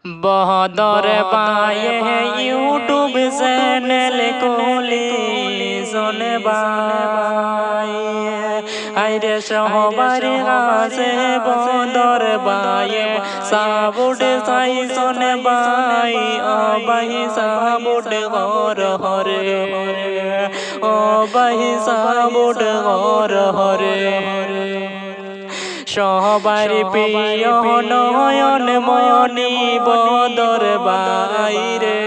बहदर बाये YouTube channel खोली শোনে বায়ে আইরে সবার কাছে বদর বায়ে সাবুড সাই শোনে বাই ও বাই সাবুড গর হরে ও বাই সাবুড গর হরে সবার প্রিয় নয়ন মনি বদর বাইরে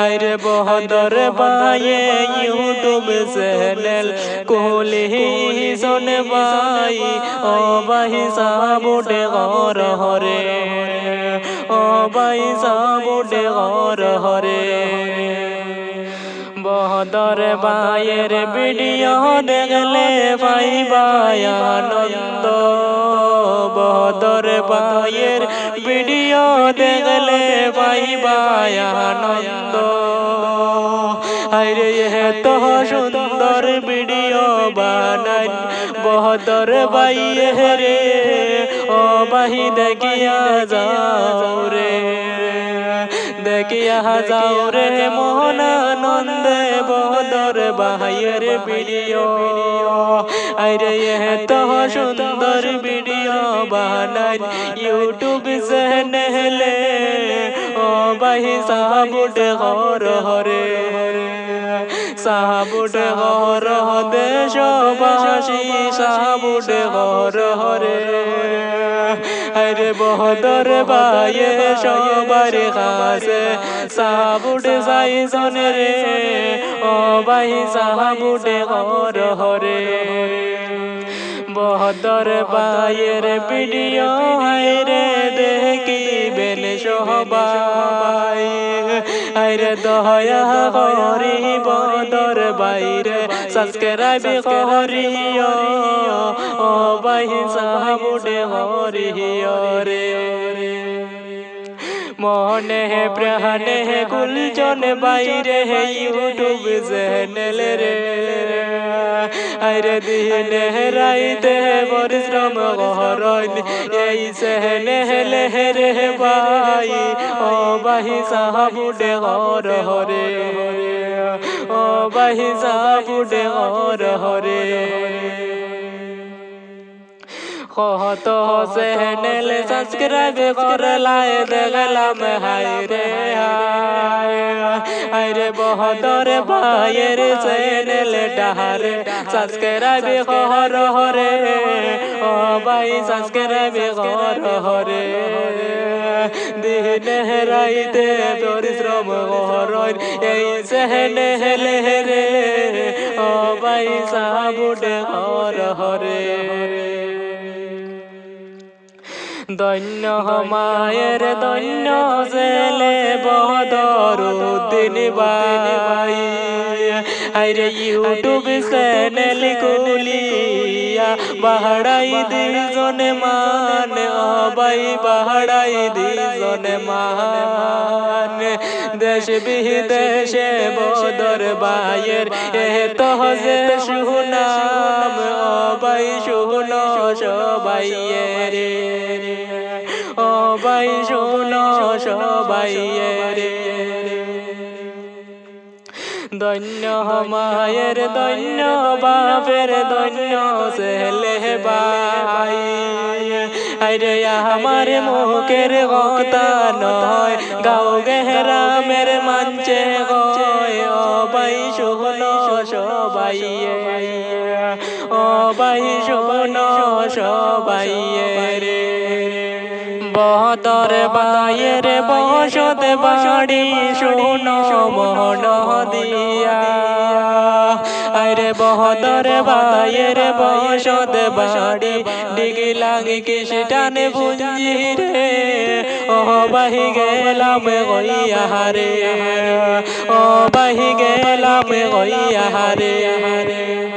আইরে বদর বায়ে ইউটিউব চ্যানেল কোলি শোন বাই ও বাই সাবুডে গর হরে ও বাই সাবুডে গর হরে বহদর বায়ের ভিডিও দেখলে পাইবা আনন্দ বহদর বায়ের ভিডিও দেখলে পাইবা আনন্দ আরে এত সুন্দর ভিডিও বানাই বহদর বাইয়ে রে ও বাহি দেখিয়া যাও রে দেখিয়া যাও রে মোহন আনন্দে বহদর বাহাইয়ের ভিডিও আরে এত সুন্দর ভিডিও বানাই ইউটিউব চ্যানেলে ও বাহি সাবুড গর হরে সাবুড গর দেশবাসী সাবুড গর হরে আরে বহদর বায়ে সবার কাছে সাবুড যাই শোনে রে ও বাই সাবুড গর হরে বহদর বায়ের ভিডিও হায়রে দেখিবেন সবাই আইরে দয়া করি বহদর বাইরে সাবস্ক্রাইব করিও ও বাই সাবুডে হরিও রে মনে প্রাণে গুলজন বাইরে ইউটিউব চ্যানেল রে আইরে দিনে রাইতে পরিশ্রম করন এই চ্যানেল রে ভাই ও বাহি সাবুডে গর হরে ও বাহি সাবুডে গর হরে কত চ্যানেল সাবস্ক্রাইব করলাই দেখলাম হায়রে হায়রে বহদর ভাইয়ের চ্যানেল ডাহারে সাবস্ক্রাইব কর হরে ও ভাই সাবস্ক্রাইব কর হরে দিনে রাইতে পরিশ্রম করন এই চ্যানেল রে ও ভাই সাবুডে কর হরে ধন্য মায়ের ধন্য ছেলে বহদর উদ্দিন ভাই আইরে ইউটিউব চ্যানেল খুলিয়া বাড়াই দিজন মান ও ভাই বাড়াই দিজন মান দেশ বিদেশে বদর বায়ের এত যে সুনাম ও ভাই শুনো সবাই রে ও ভাই শুনো সবাই রে ধন্য মায়ের ধন্য বাপের ধন্য ছেলে ভাই আইরে আমার মুখের কথা নয় গাঁও গ্রামের মঞ্চে গয় ও ভাই শুনো সবাই ও ভাই শুনো সবাই রে বহদর বায়ের বসত বাড়ি শুনো মন দিয়া আরে বহদর বায়ের বসত বাড়ি ডিগলাং কিসটান বুঞ্জি রে ও বাহি গেলাম গইয়া রে ও বাহি গেলাম গইয়া রে